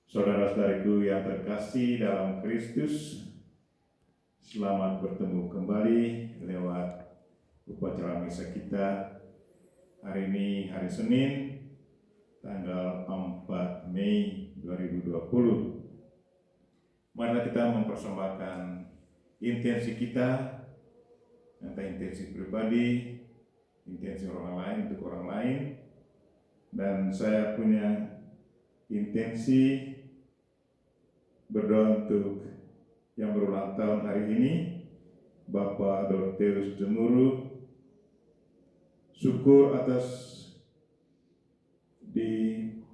Saudara-saudariku yang terkasih dalam Kristus, selamat bertemu kembali lewat upacara misa kita hari ini, hari Senin, tanggal 4 Mei 2020. Marilah kita mempersembahkan intensi kita, entah intensi pribadi, intensi orang lain untuk orang lain, dan saya punya intensi berdoa untuk yang berulang tahun hari ini, Bapak Dorotheus Jemuru. Syukur atas dilayani,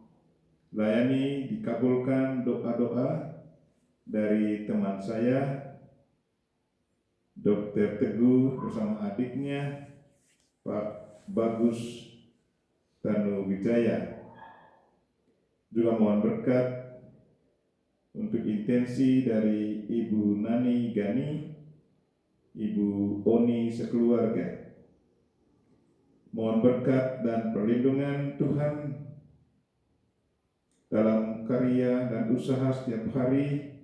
dikabulkan doa-doa dari teman saya, Dr. Teguh bersama adiknya, Pak Bagus Tanuwijaya. Juga mohon berkat untuk intensi dari Ibu Nani Gani, Ibu Oni sekeluarga. Mohon berkat dan perlindungan Tuhan dalam karya dan usaha setiap hari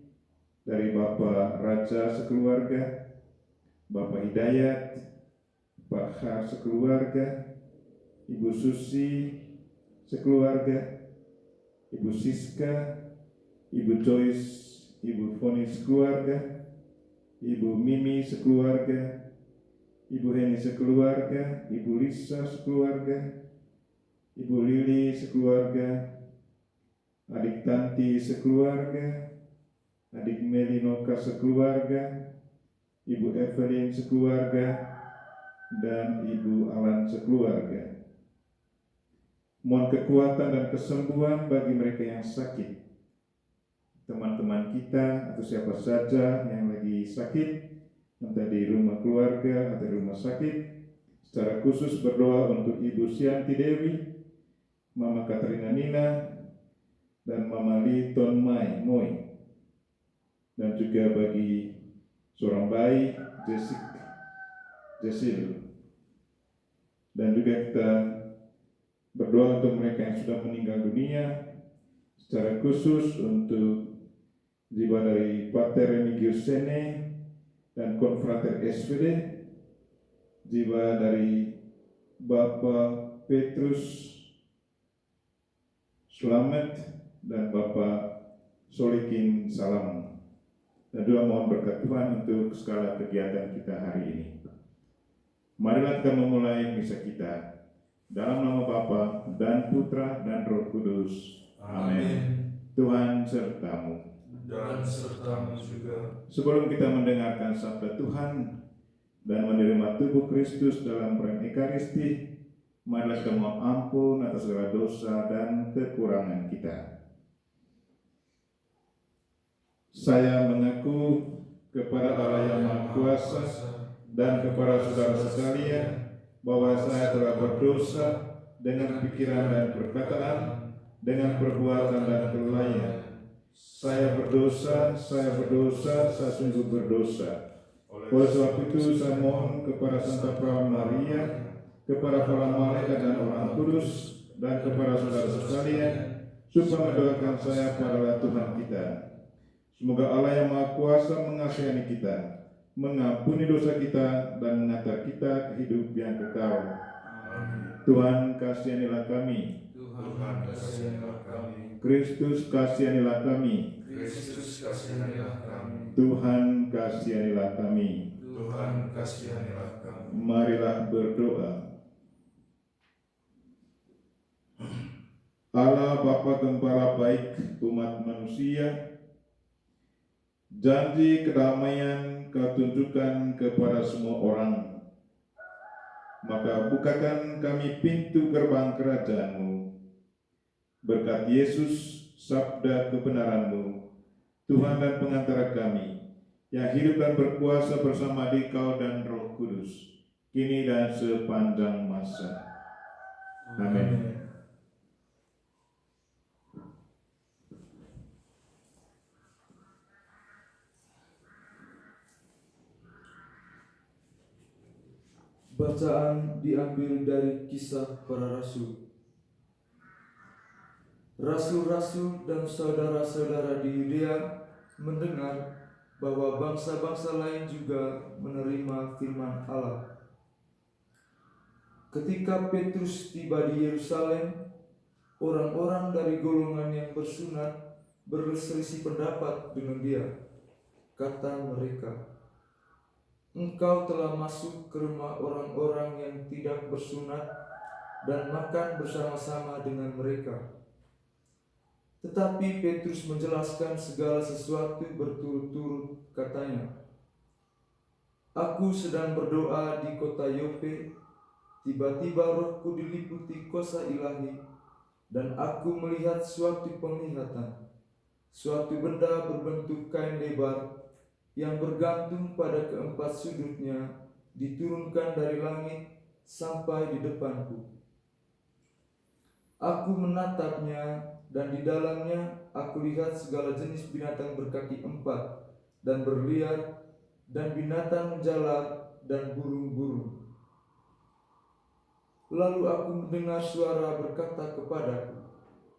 dari Bapak Raja sekeluarga, Bapak Hidayat, Pak Har sekeluarga, Ibu Susi sekeluarga, Ibu Siska, Ibu Joyce, Ibu Foni sekeluarga, Ibu Mimi sekeluarga, Ibu Heni sekeluarga, Ibu Lisa sekeluarga, Ibu Lili sekeluarga, adik Tanti sekeluarga, adik Melinoka sekeluarga, Ibu Evelyn sekeluarga, dan Ibu Alan sekeluarga. Mohon kekuatan dan kesembuhan bagi mereka yang sakit, teman-teman kita atau siapa saja yang lagi sakit, entah di rumah keluarga atau di rumah sakit. Secara khusus berdoa untuk Ibu Sianti Dewi, Mama Katrina Nina, dan Mama Liton Mai Moi, dan juga bagi seorang bayi Jesil. Dan juga kita berdoa untuk mereka yang sudah meninggal dunia, secara khusus untuk jiwa dari Pater Remigius Sene dan Konfrater SVD, jiwa dari Bapak Petrus Slamet dan Bapak Solikin Salam. Dan juga mohon berkat Tuhan untuk segala kegiatan kita hari ini. Marilah kita memulai misa kita dalam nama Bapa dan Putra dan Roh Kudus. Amin. Tuhan sertamu dan sertamu juga. Sebelum kita mendengarkan sabda Tuhan dan menerima tubuh Kristus dalam perayaan Ekaristi, marilah kita mohon ampun atas segala dosa dan kekurangan kita. Saya mengaku kepada Allah yang Maha Kuasa dan kepada saudara sekalian bahwa saya telah berdosa dengan pikiran dan perkataan, dengan perbuatan dan kelalaian. Saya berdosa, saya sungguh berdosa. Oleh sebab itu saya mohon kepada Santa Perawan Maria, kepada para malaikat dan orang kudus, dan kepada saudara sekalian, supaya mendoakan saya kepada Tuhan kita. Semoga Allah yang Maha Kuasa mengasihani kita, mengampuni dosa kita, dan mengantar kita ke hidup yang kekal. Amin. Tuhan kasihanilah kami. Tuhan kasihanilah kami. Kristus kasihanilah kami. Kristus kasihanilah kami. Tuhan kasihanilah kami. Tuhan kasihanilah kami. Marilah berdoa. Allah Bapa Gembala baik umat manusia, janji kedamaian Kau tunjukkan kepada semua orang. Maka bukakan kami pintu gerbang kerajaan-Mu. Berkat Yesus, sabda kebenaran-Mu, Tuhan dan pengantara kami, yang hidup dan berkuasa bersama Dikau dan Roh Kudus, kini dan sepanjang masa. Amin. Bacaan diambil dari Kisah Para Rasul. Rasul-rasul dan saudara-saudara di Yudea mendengar bahwa bangsa-bangsa lain juga menerima firman Allah. Ketika Petrus tiba di Yerusalem, orang-orang dari golongan yang bersunat berselisih pendapat dengan dia. Kata mereka, "Engkau telah masuk ke rumah orang-orang yang tidak bersunat dan makan bersama-sama dengan mereka." Tetapi Petrus menjelaskan segala sesuatu berturut-turut, katanya, "Aku sedang berdoa di kota Yope, tiba-tiba rohku diliputi kuasa ilahi, dan aku melihat suatu penglihatan, suatu benda berbentuk kain lebar yang bergantung pada keempat sudutnya diturunkan dari langit sampai di depanku. Aku menatapnya, dan di dalamnya aku lihat segala jenis binatang berkaki empat dan berliar, dan binatang jalar dan burung-burung. Lalu aku mendengar suara berkata kepadaku,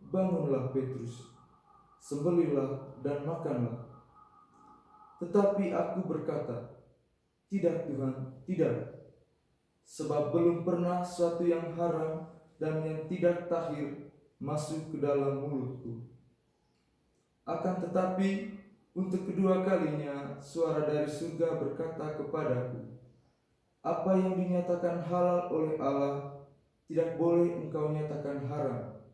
'Bangunlah Petrus, sembelihlah dan makanlah.' Tetapi aku berkata, 'Tidak Tuhan, tidak. Sebab belum pernah suatu yang haram dan yang tidak tahir masuk ke dalam mulutku.' Akan tetapi untuk kedua kalinya suara dari surga berkata kepadaku, 'Apa yang dinyatakan halal oleh Allah tidak boleh engkau nyatakan haram.'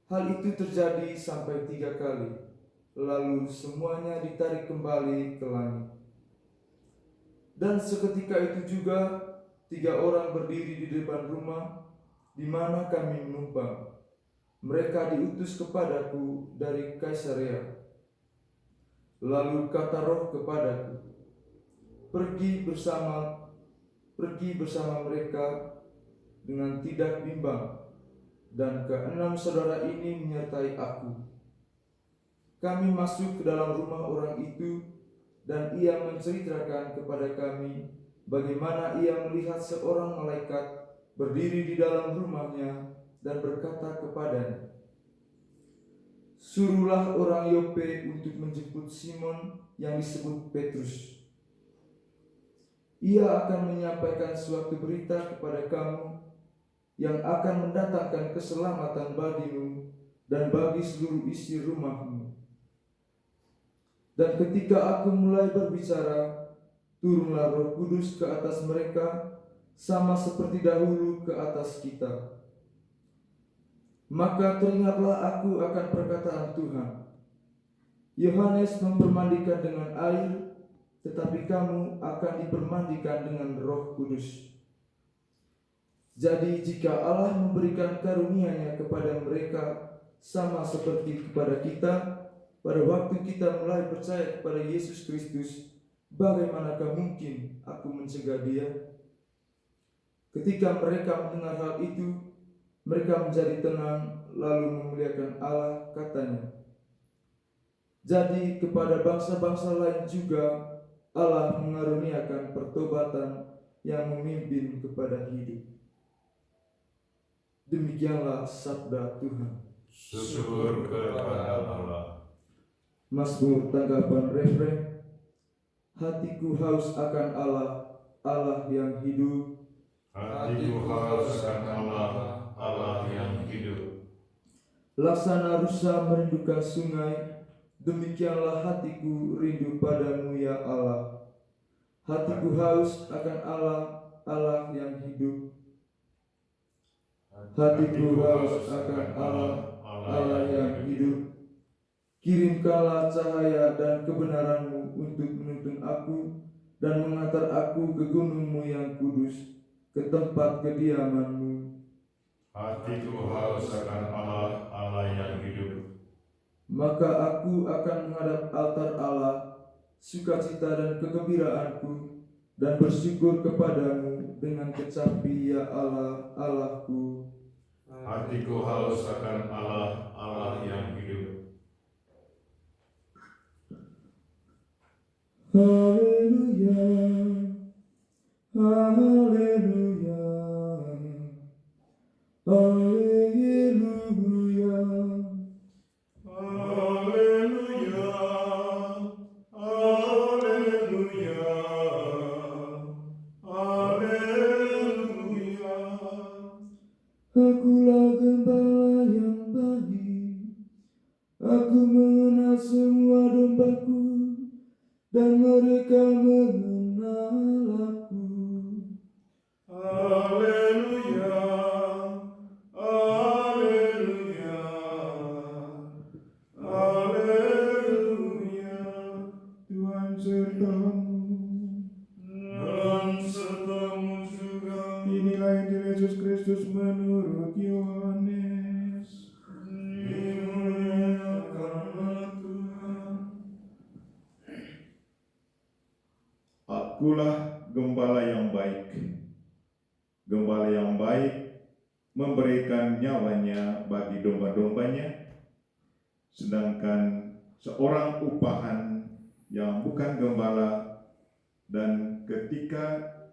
Hal itu terjadi sampai 3 kali, lalu semuanya ditarik kembali ke langit. Dan seketika itu juga 3 orang berdiri di depan rumah di mana kami menumpang. Mereka diutus kepadaku dari Kaisarea. Lalu kata Roh kepadaku, pergi bersama mereka dengan tidak bimbang, dan ke-6 saudara ini menyertai aku. Kami masuk ke dalam rumah orang itu, dan ia menceritakan kepada kami bagaimana ia melihat seorang malaikat berdiri di dalam rumahnya dan berkata kepadanya, 'Suruhlah orang Yope untuk menjemput Simon yang disebut Petrus. Ia akan menyampaikan suatu berita kepada kamu yang akan mendatangkan keselamatan bagimu dan bagi seluruh isi rumahmu.' Dan ketika aku mulai berbicara, turunlah Roh Kudus ke atas mereka, sama seperti dahulu ke atas kita. Maka teringatlah aku akan perkataan Tuhan. Yohanes mempermandikan dengan air, tetapi kamu akan dipermandikan dengan Roh Kudus. Jadi jika Allah memberikan karunia-Nya kepada mereka sama seperti kepada kita, pada waktu kita mulai percaya kepada Yesus Kristus, bagaimanakah mungkin aku mencegah dia?" Ketika mereka mendengar hal itu, mereka menjadi tenang lalu memuliakan Allah, katanya, "Jadi kepada bangsa-bangsa lain juga Allah mengaruniakan pertobatan yang memimpin kepada hidup." Demikianlah sabda Tuhan. Syukur kepada Allah. Mazmur tanggapan refren. Hatiku haus akan Allah, Allah yang hidup. Hatiku haus akan Allah, Allah yang hidup. Laksana rusa merindukan sungai, demikianlah hatiku rindu padamu ya Allah. Hatiku haus akan Allah, Allah yang hidup. Hatiku haus akan Allah, Allah yang hidup. Kirimkanlah cahaya dan kebenaran-Mu untuk menuntun aku dan mengantar aku ke gunung-Mu yang kudus, ke tempat kediaman-Mu. Hatiku haus akan Allah, Allah yang hidup. Maka aku akan menghadap altar Allah, sukacita dan kegembiraanku, dan bersyukur kepadamu dengan kecapi ya Allah, Allahku. Hatiku haus akan Allah, Allah yang hidup. Haleluya, haleluya, haleluya. Akulah gembala yang baik. Gembala yang baik memberikan nyawanya bagi domba-dombanya, sedangkan seorang upahan yang bukan gembala dan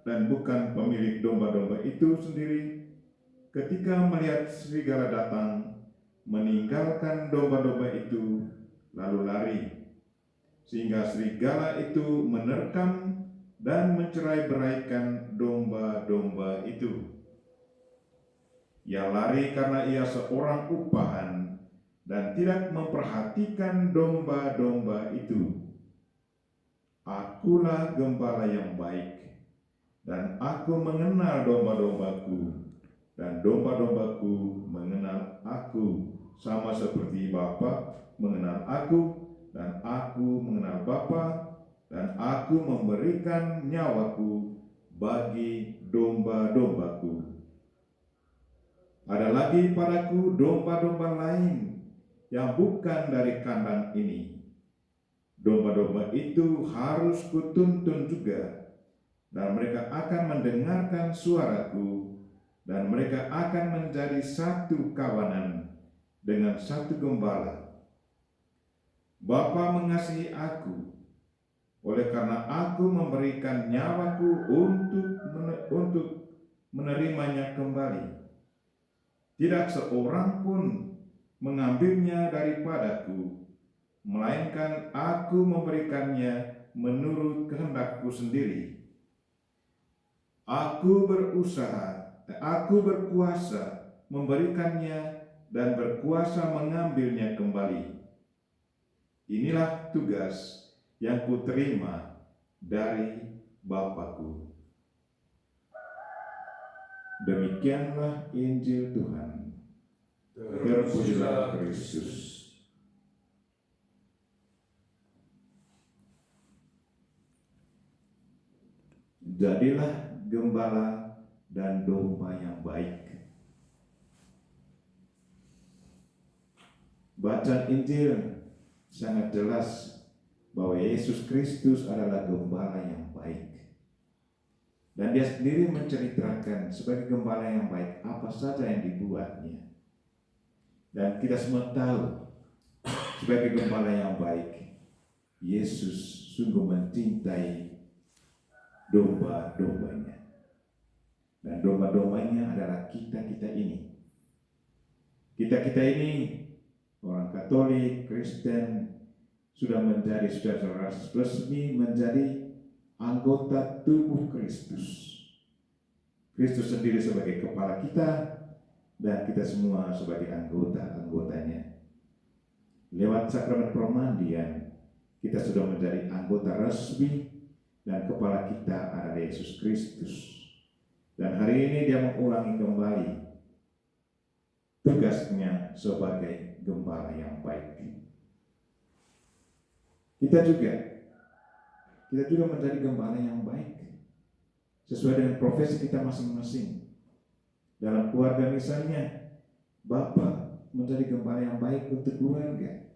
bukan pemilik domba-domba itu sendiri, ketika melihat serigala datang, meninggalkan domba-domba itu lalu lari, sehingga serigala itu menerkam dan mencerai-beraikan domba-domba itu. Ia lari karena ia seorang upahan dan tidak memperhatikan domba-domba itu. Akulah gembala yang baik, dan aku mengenal domba-dombaku, dan domba-dombaku mengenal aku, sama seperti Bapa mengenal aku, dan aku mengenal Bapa, dan aku memberikan nyawaku bagi domba-dombaku. Ada lagi padaku domba-domba lain yang bukan dari kandang ini. Domba-domba itu harus kutuntun juga, dan mereka akan mendengarkan suaraku, dan mereka akan menjadi satu kawanan dengan satu gembala. Bapa mengasihi aku, oleh karena aku memberikan nyawaku untuk menerimanya kembali. Tidak seorang pun mengambilnya daripadaku, melainkan aku memberikannya menurut kehendakku sendiri. Aku berkuasa memberikannya dan berkuasa mengambilnya kembali. Inilah tugas yang kuterima dari Bapakku. Demikianlah Injil Tuhan. Terpujilah Kristus. Jadilah gembala dan domba yang baik. Bacaan Injil sangat jelas bahwa Yesus Kristus adalah gembala yang baik. Dan dia sendiri menceritakan sebagai gembala yang baik apa saja yang dibuatnya. Dan kita semua tahu sebagai gembala yang baik, Yesus sungguh mencintai domba-dombanya. Dan domba-dombanya adalah kita-kita ini. Kita-kita ini, orang Katolik, Kristen, sudah secara resmi menjadi anggota tubuh Kristus. Kristus sendiri sebagai kepala kita, dan kita semua sebagai anggota-anggotanya. Lewat sakramen permandian, kita sudah menjadi anggota resmi, dan kepala kita adalah Yesus Kristus. Dan hari ini dia mengulangi kembali tugasnya sebagai gembala yang baik. Kita juga menjadi gembala yang baik sesuai dengan profesi kita masing-masing. Dalam keluarga misalnya, Bapak menjadi gembala yang baik untuk keluarga.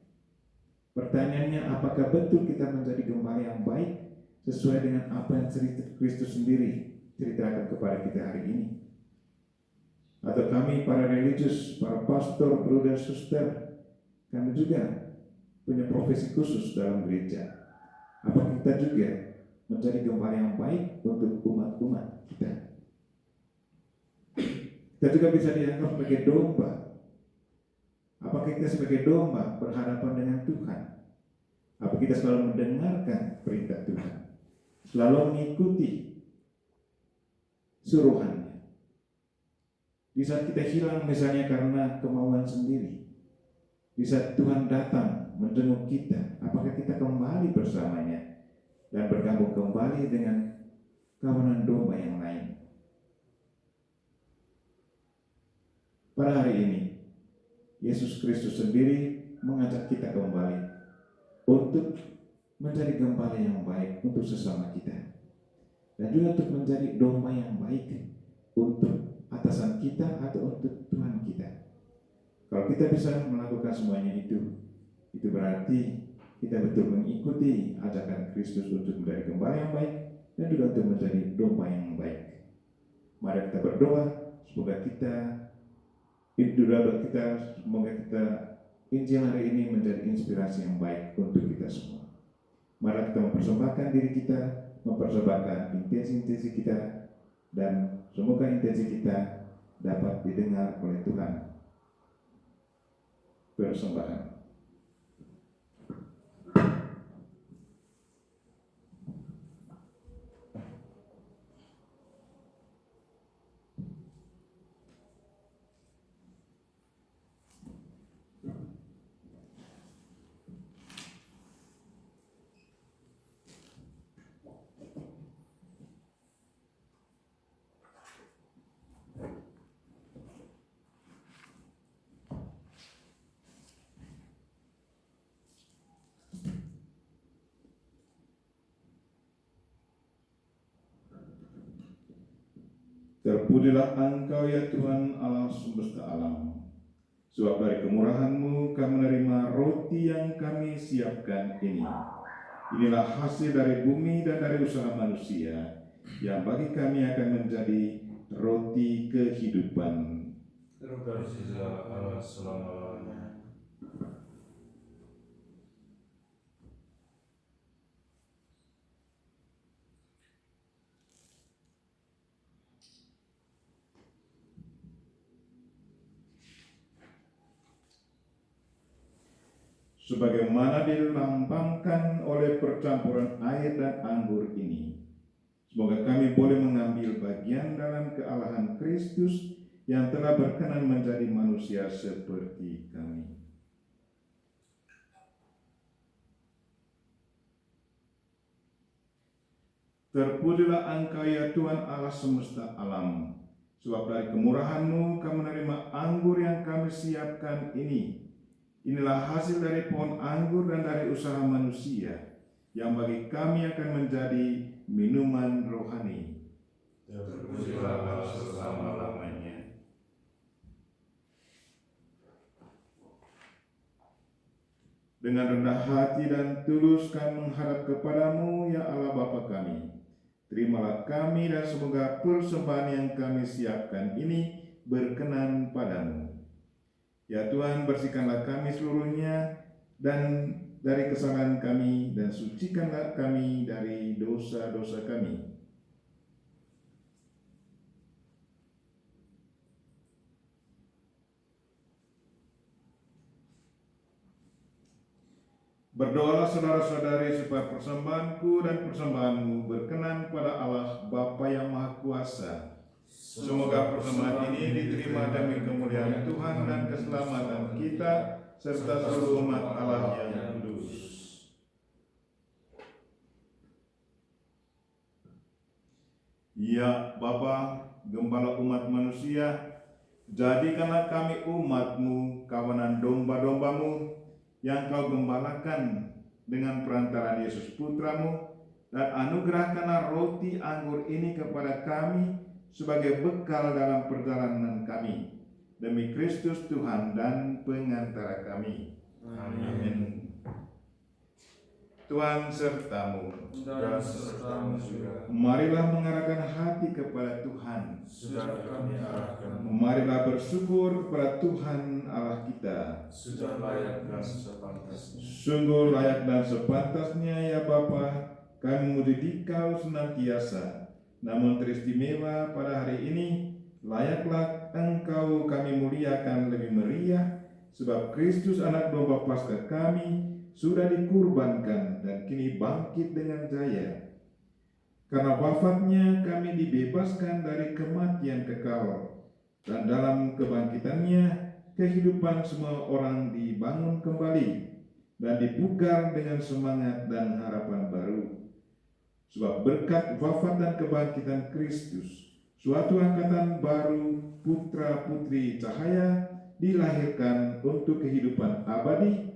Pertanyaannya, apakah betul kita menjadi gembala yang baik sesuai dengan apa yang Kristus sendiri ceritakan kepada kita hari ini? Atau kami para religius, para pastor, bruder, suster, kami juga punya profesi khusus dalam gereja. Apa kita juga menjadi gembala yang baik untuk umat-umat kita? Kita juga bisa dianggap sebagai domba. Apakah kita sebagai domba berhadapan dengan Tuhan? Apa kita selalu mendengarkan perintah Tuhan? Selalu mengikuti suruhannya? Di saat kita hilang misalnya karena kemauan sendiri, di saat Tuhan datang menjenguk kita, apakah kita kembali bersamanya dan bergabung kembali dengan kawanan domba yang lain? Pada hari ini, Yesus Kristus sendiri mengajak kita kembali untuk menjadi gembala yang baik untuk sesama kita, dan juga untuk menjadi domba yang baik untuk atasan kita atau untuk Tuhan kita. Kalau kita bisa melakukan semuanya itu berarti kita betul mengikuti ajakan Kristus untuk menjadi gembala yang baik, dan juga untuk menjadi domba yang baik. Mari kita berdoa semoga Injil hari ini menjadi inspirasi yang baik untuk kita semua. Mari kita mempersembahkan diri kita, mempersembahkan intensi-intensi kita, dan semoga intensi kita dapat didengar oleh Tuhan. Persembahan. Terpujilah Engkau ya Tuhan Allah semesta alam. Sebab dari kemurahan-Mu kami menerima roti yang kami siapkan ini. Inilah hasil dari bumi dan dari usaha manusia, yang bagi kami akan menjadi roti kehidupan. Terpujilah Allah selama-lamanya. Sebagaimana dilambangkan oleh percampuran air dan anggur ini, semoga kami boleh mengambil bagian dalam kealahan Kristus yang telah berkenan menjadi manusia seperti kami. Terpujilah Engkau ya Tuhan Allah semesta alam, sebab dari kemurahan-Mu kami menerima anggur yang kami siapkan ini. Inilah hasil dari pohon anggur dan dari usaha manusia, yang bagi kami akan menjadi minuman rohani. Terpujilah Allah selama-lamanya. Dengan rendah hati dan tulus kami menghadap kepadamu, ya Allah Bapa kami. Terimalah kami dan semoga persembahan yang kami siapkan ini berkenan padamu. Ya Tuhan, bersihkanlah kami seluruhnya dan dari kesalahan kami, dan sucikanlah kami dari dosa-dosa kami. Berdoalah saudara-saudari supaya persembahanku dan persembahanmu berkenan pada Allah Bapa yang Maha Kuasa. Semoga persembahan ini diterima demi kemuliaan Tuhan dan keselamatan kita serta seluruh umat Allah yang kudus. Ya Bapa, Gembala umat manusia, jadikanlah kami umat-Mu, kawanan domba-domba-Mu, yang Kau gembalakan dengan perantaraan Yesus Putra-Mu, dan anugerahkanlah roti anggur ini kepada kami sebagai bekal dalam perjalanan kami, demi Kristus Tuhan dan pengantara kami. Amin. Tuhan sertamu. Dan sertamu juga. Marilah mengarahkan hati kepada Tuhan. Sudah kami arahkan. Marilah bersyukur kepada Tuhan Allah kita. Sudah layak dan sepantasnya. Sungguh layak dan sepantasnya ya Bapa, kami memuji Dikau senantiasa. Namun teristimewa pada hari ini, layaklah Engkau kami muliakan lebih meriah, sebab Kristus anak domba Paskah kami sudah dikurbankan dan kini bangkit dengan jaya. Karena wafatnya kami dibebaskan dari kematian kekal, dan dalam kebangkitannya kehidupan semua orang dibangun kembali dan dibugar dengan semangat dan harapan baru. Sebab berkat wafat dan kebangkitan Kristus, suatu angkatan baru putra-putri cahaya dilahirkan untuk kehidupan abadi,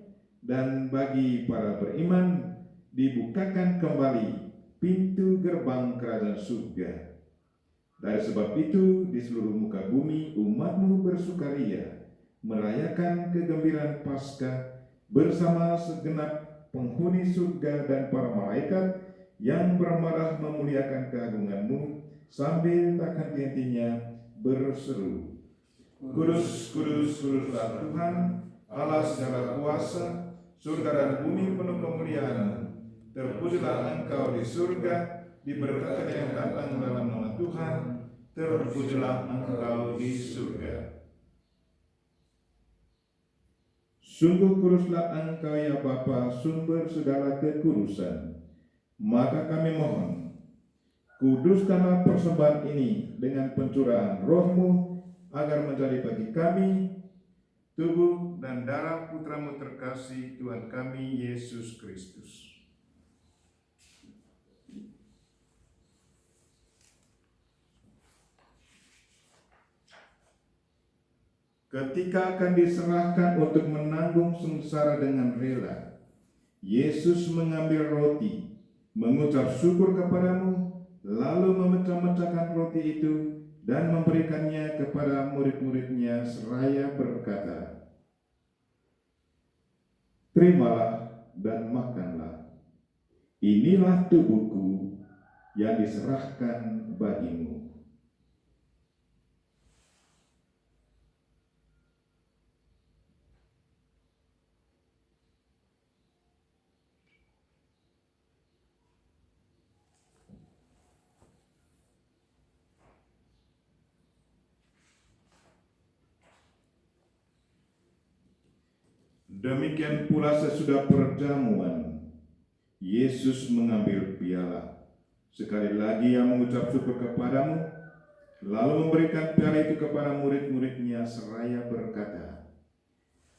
dan bagi para beriman dibukakan kembali pintu gerbang kerajaan surga. Dari sebab itu, di seluruh muka bumi umat-Mu bersukaria, merayakan kegembiraan Paskah bersama segenap penghuni surga dan para malaikat yang bermarah memuliakan keagungan-Mu sambil tak henti-hentinya berseru, Kudus, kudus, kuduslah Tuhan, Allah segala kuasa, surga dan bumi penuh kemuliaan-Mu. Terpujilah Engkau di surga, diberkati yang datang dalam nama Tuhan, terpujilah Engkau di surga. Sungguh kuduslah Engkau ya Bapa, sumber segala kekudusan. Maka kami mohon, kuduskanlah persembahan ini dengan pencurahan Roh-Mu, agar menjadi bagi kami tubuh dan darah Putra-Mu terkasih, Tuhan kami Yesus Kristus. Ketika akan diserahkan untuk menanggung sengsara dengan rela, Yesus mengambil roti, mengucap syukur kepadamu, lalu memecah-mecahkan roti itu dan memberikannya kepada murid-muridnya seraya berkata, Terimalah dan makanlah, inilah tubuhku yang diserahkan bagimu. Demikian pula sesudah perjamuan, Yesus mengambil piala. Sekali lagi ia mengucap syukur kepadamu, lalu memberikan piala itu kepada murid-muridnya seraya berkata,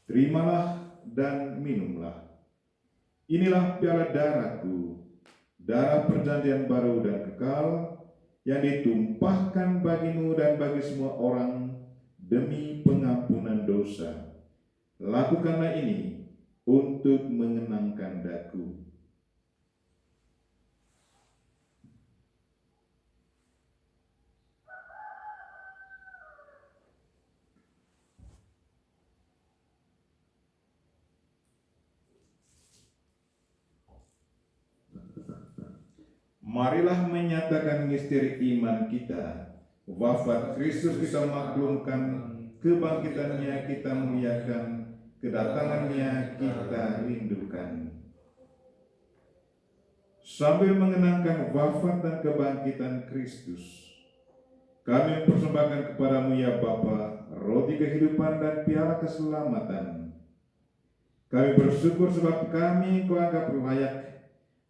Terimalah dan minumlah. Inilah piala darahku, darah perjanjian baru dan kekal, yang ditumpahkan bagimu dan bagi semua orang demi pengampunan dosa. Lakukanlah ini untuk mengenangkan daku. Marilah menyatakan misteri iman kita. Wafat Kristus kita maklumkan, kebangkitannya kita muliakan, kedatangannya kita rindukan. Sambil mengenangkan wafat dan kebangkitan Kristus, kami persembahkan kepadamu ya Bapa, roti kehidupan dan piala keselamatan. Kami bersyukur sebab kami Kau anggap layak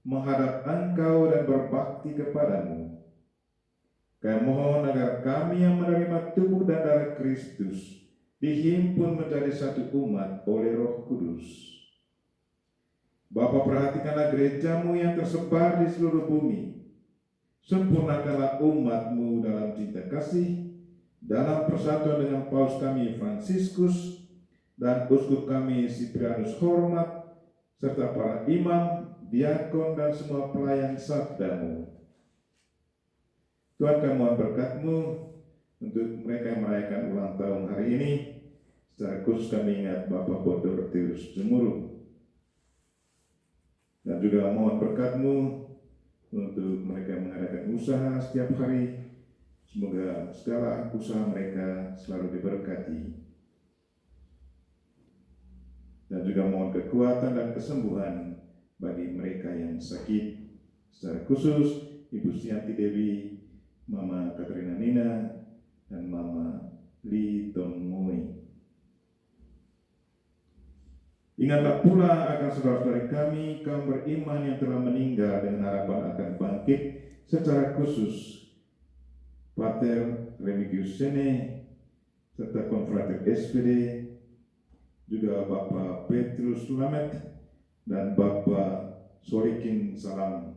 menghadap Engkau dan berbakti kepadamu. Kami mohon agar kami yang menerima tubuh dan darah Kristus dihimpun menjadi satu umat oleh Roh Kudus. Bapa, perhatikanlah gereja-Mu yang tersebar di seluruh bumi. Sempurnakanlah umat-Mu dalam cinta kasih, dalam persatuan dengan Paus kami Fransiskus dan Uskup kami Siprianus Hormat, serta para imam, diakon dan semua pelayan sabda-Mu. Tuhan, kami mohon berkat-Mu untuk mereka yang merayakan ulang tahun hari ini. Secara khusus kami ingat Bapak Bodor Teus Jemuru. Dan juga mohon berkat-Mu untuk mereka yang mengadakan usaha setiap hari. Semoga segala usaha mereka selalu diberkati. Dan juga mohon kekuatan dan kesembuhan bagi mereka yang sakit. Secara khusus Ibu Sianti Dewi, Mama Katrina Nina, dan Mama Li Tongmui. Ingatlah pula akan saudara-saudari kami, kaum beriman yang telah meninggal dengan harapan akan bangkit, secara khusus Pater Remigius Sene, serta Konfrater SPD, juga Bapak Petrus Lamet, dan Bapak Solikin Salam.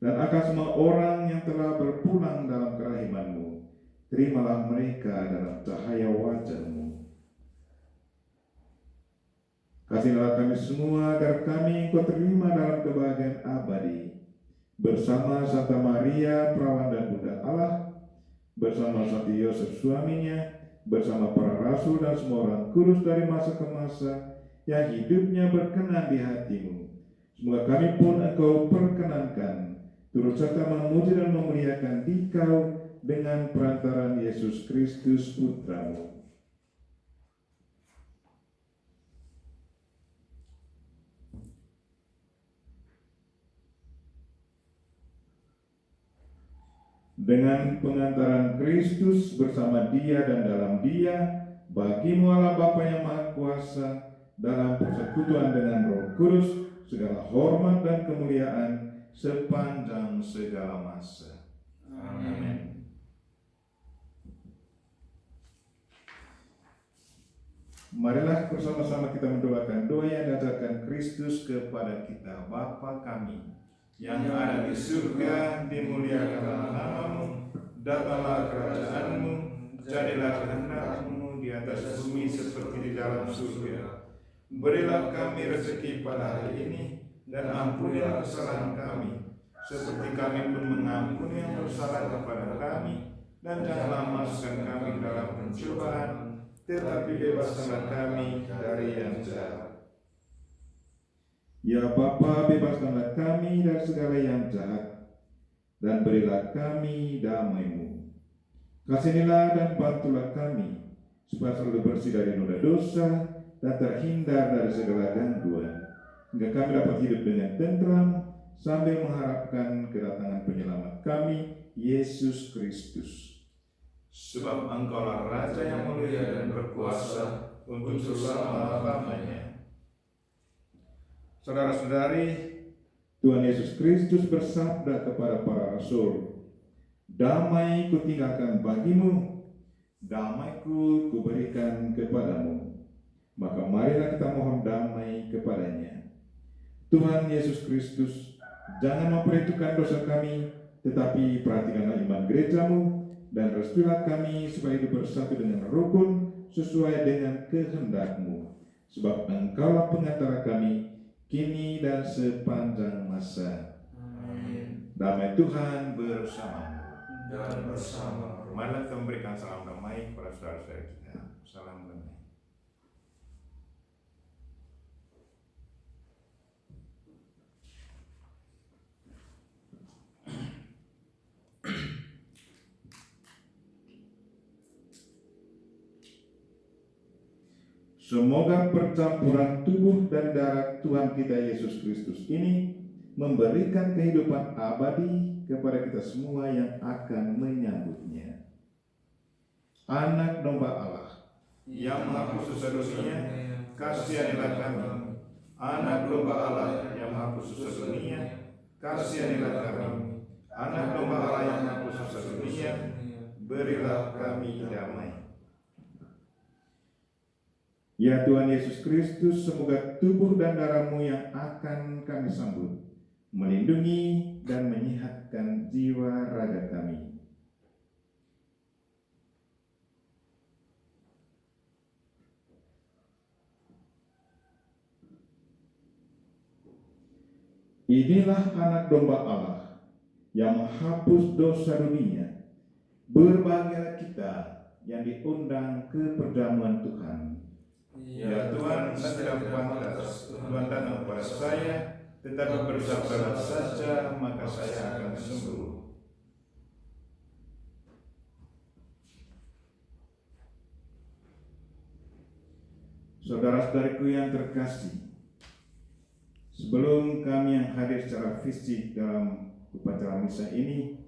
Dan akan semua orang yang telah berpulang dalam kerahiman-Mu, terimalah mereka dalam cahaya wajah-Mu. Kasihlah kami semua agar kami Engkau terima dalam kebahagiaan abadi, bersama Santa Maria, Perawan dan Bunda Allah, bersama Santo Yosef suaminya, bersama para rasul dan semua orang kudus dari masa ke masa, yang hidupnya berkenan di hati-Mu, Semoga kami pun Engkau perkenankan turut serta memuji dan memuliakan Dikau dengan perantaraan Yesus Kristus Putra-Mu. Dengan pengantaran Kristus bersama Dia dan dalam Dia, bagi-Mu Allah Bapa yang Maha Kuasa, dalam persekutuan dengan Roh Kudus, segala hormat dan kemuliaan sepanjang segala masa. Amin. Marilah bersama-sama kita mendoakan doa yang diajarkan Kristus kepada kita. Bapa kami yang ada di surga, dimuliakanlah nama-Mu, datanglah kerajaan-Mu, jadilah kehendak-Mu di atas bumi seperti di dalam surga. Berilah kami rezeki pada hari ini, dan ampunilah kesalahan kami, seperti kami pun mengampuni yang bersalah kepada kami, dan janganlah masukkan kami dalam pencobaan, tetapi bebaskanlah kami dari yang jahat. Ya Bapa, bebaskanlah kami dari segala yang jahat, dan berilah kami damai-Mu. Kasihanilah dan bantulah kami, supaya selalu bersih dari noda dosa, dan terhindar dari segala gangguan, hingga kami dapat hidup dengan tentram, sambil mengharapkan kedatangan penyelamat kami, Yesus Kristus. Sebab Engkaulah Raja yang mulia dan berkuasa untuk selama-lamanya. Saudara-saudari, Tuhan Yesus Kristus bersabda kepada para rasul, "Damai kutinggalkan bagimu, damai-Ku kuberikan kepadamu." Maka marilah kita mohon damai kepadanya. Tuhan Yesus Kristus, jangan memperhitungkan dosa kami, tetapi perhatikanlah iman gereja-Mu, dan restuilah kami supaya hidup bersatu dengan rukun sesuai dengan kehendak-Mu. Sebab Engkaulah pengantara kami, kini dan sepanjang masa. Amin. Damai Tuhan bersama-Mu Dan bersama. Marilah kita memberikan salam damai kepada saudara-saudara kita. Salam damai. Semoga percampuran tubuh dan darah Tuhan kita Yesus Kristus ini memberikan kehidupan abadi kepada kita semua yang akan menyambutnya. Anak domba Allah yang menghapus dosa dunia, kasihanilah kami. Anak domba Allah yang menghapus dosa dunia, kasihanilah kami. Anak domba Allah yang menghapus dosa dunia, berilah kami damai. Ya Tuhan Yesus Kristus, semoga tubuh dan darah-Mu yang akan kami sambut melindungi dan menyehatkan jiwa raga kami. Inilah anak domba Allah yang menghapus dosa dunia. Berbahagialah kita yang diundang ke perjamuan Tuhan. Ya Tuhan, saya tidak pantas Tuhan datang kepada saya, tetapi bersabdalah saja, maka saya akan sembuh. Saudara-saudariku yang terkasih, sebelum kami yang hadir secara fisik dalam upacara misa ini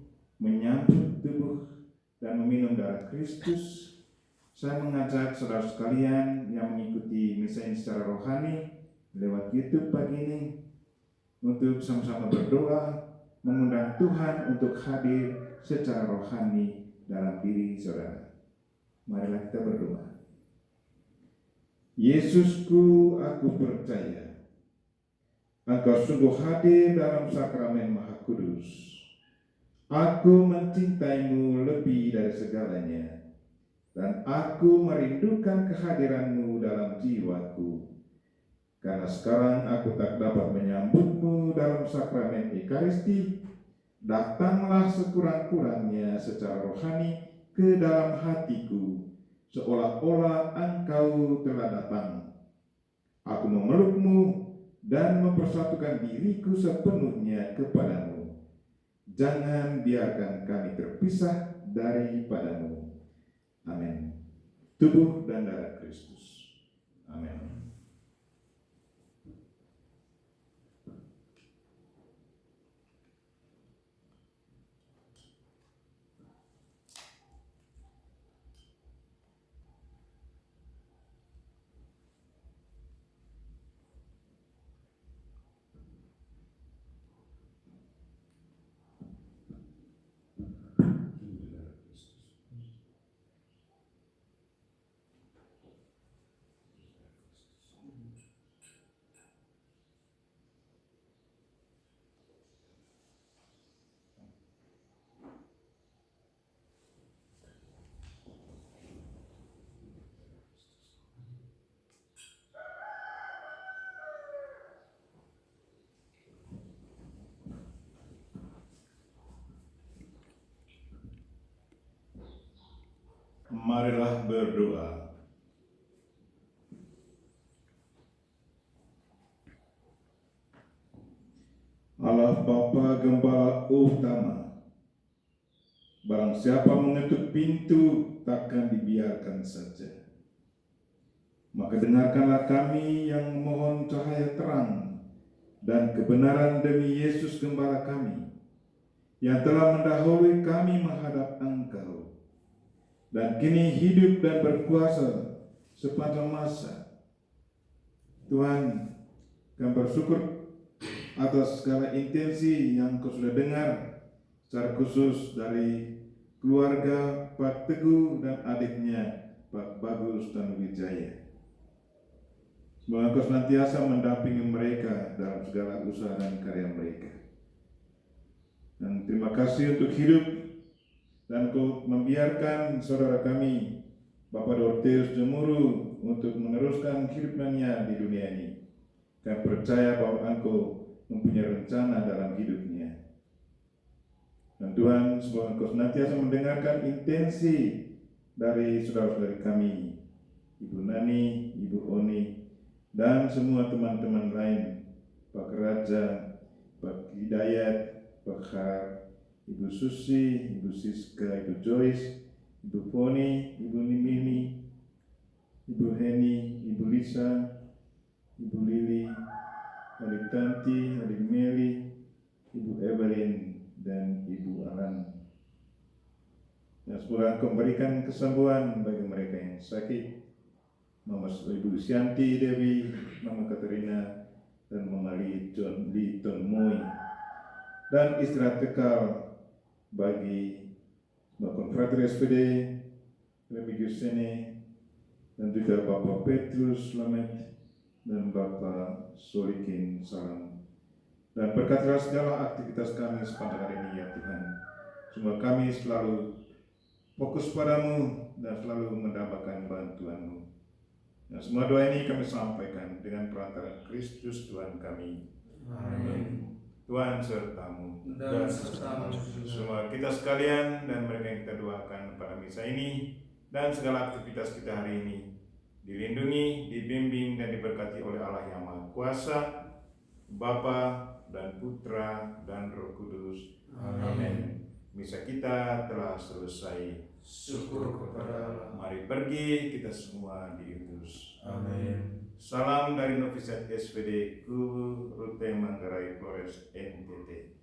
menyambut tubuh dan meminum darah Kristus, saya mengajak saudara sekalian yang mengikuti misa ini secara rohani lewat YouTube pagi ini untuk sama-sama berdoa, mengundang Tuhan untuk hadir secara rohani dalam diri saudara. Marilah kita berdoa. Yesusku, aku percaya Engkau sungguh hadir dalam sakramen Maha Kudus. Aku mencintaimu lebih dari segalanya, dan aku merindukan kehadiran-Mu dalam jiwaku. Karena sekarang aku tak dapat menyambut-Mu dalam sakramen Ekaristi, datanglah sekurang-kurangnya secara rohani ke dalam hatiku, seolah-olah Engkau telah datang. Aku memeluk-Mu dan mempersatukan diriku sepenuhnya kepadamu. Jangan biarkan kami terpisah daripadamu. Amin. Tubuh dan darah Kristus. Amin. Marilah berdoa. Allah Bapa Gembala utama, barang siapa mengetuk pintu takkan dibiarkan saja. Maka dengarkanlah kami yang memohon cahaya terang dan kebenaran demi Yesus Gembala kami, yang telah mendahului kami menghadap Engkau, dan kini hidup dan berkuasa sepanjang masa. Tuhan, kami bersyukur atas segala intensi yang Kau sudah dengar, secara khusus dari keluarga Pak Teguh dan adiknya Pak Bagus Tanuwijaya. Semoga Kau senantiasa mendampingi mereka dalam segala usaha dan karya mereka. Dan terima kasih untuk hidup dan Kau membiarkan saudara kami Bapak Dorteus Jemuru untuk meneruskan hidupnya di dunia ini. Kami percaya bahwa Engkau mempunyai rencana dalam hidupnya. Dan Tuhan, semoga Engkau senantiasa mendengarkan intensi dari saudara-saudari kami, Ibu Nani, Ibu Oni, dan semua teman-teman lain, Pak Raja, Pak Hidayat, Pak Har, Ibu Susi, Ibu Siska, Ibu Joyce, Ibu Poni, Ibu Nimini, Ibu Heni, Ibu Lisa, Ibu Lili, Adik Tanti, Adik Meli, Ibu Evelyn, dan Ibu Alan. Dan semoga Engkau memberikan kesembuhan bagi mereka yang sakit, Mama Ibu Sianti Dewi, Mama Katerina, dan Mama Liton Moi, dan istirahat kekal bagi Bapak Frater SPD, Remigius Sene, dan juga Bapak Petrus Lamet, dan Bapak Solikin Salam. Dan berkatilah segala aktivitas kami sepanjang hari ini ya Tuhan. Semoga kami selalu fokus padamu dan selalu mendapatkan bantuan-Mu. Dan semua doa ini kami sampaikan dengan perantara Kristus Tuhan kami. Amin. Tuhan sertamu. Dan sertamu juga. Semua kita sekalian dan mereka yang kita doakan pada misa ini dan segala aktivitas kita hari ini dilindungi, dibimbing, dan diberkati oleh Allah yang Maha Kuasa, Bapa dan Putra dan Roh Kudus. Amin. Misa kita telah selesai. Syukur kepada Allah. Mari pergi kita semua diutus. Amin. Salam dari Novisiat SPD Ku Rute Manggarai Flores NTT.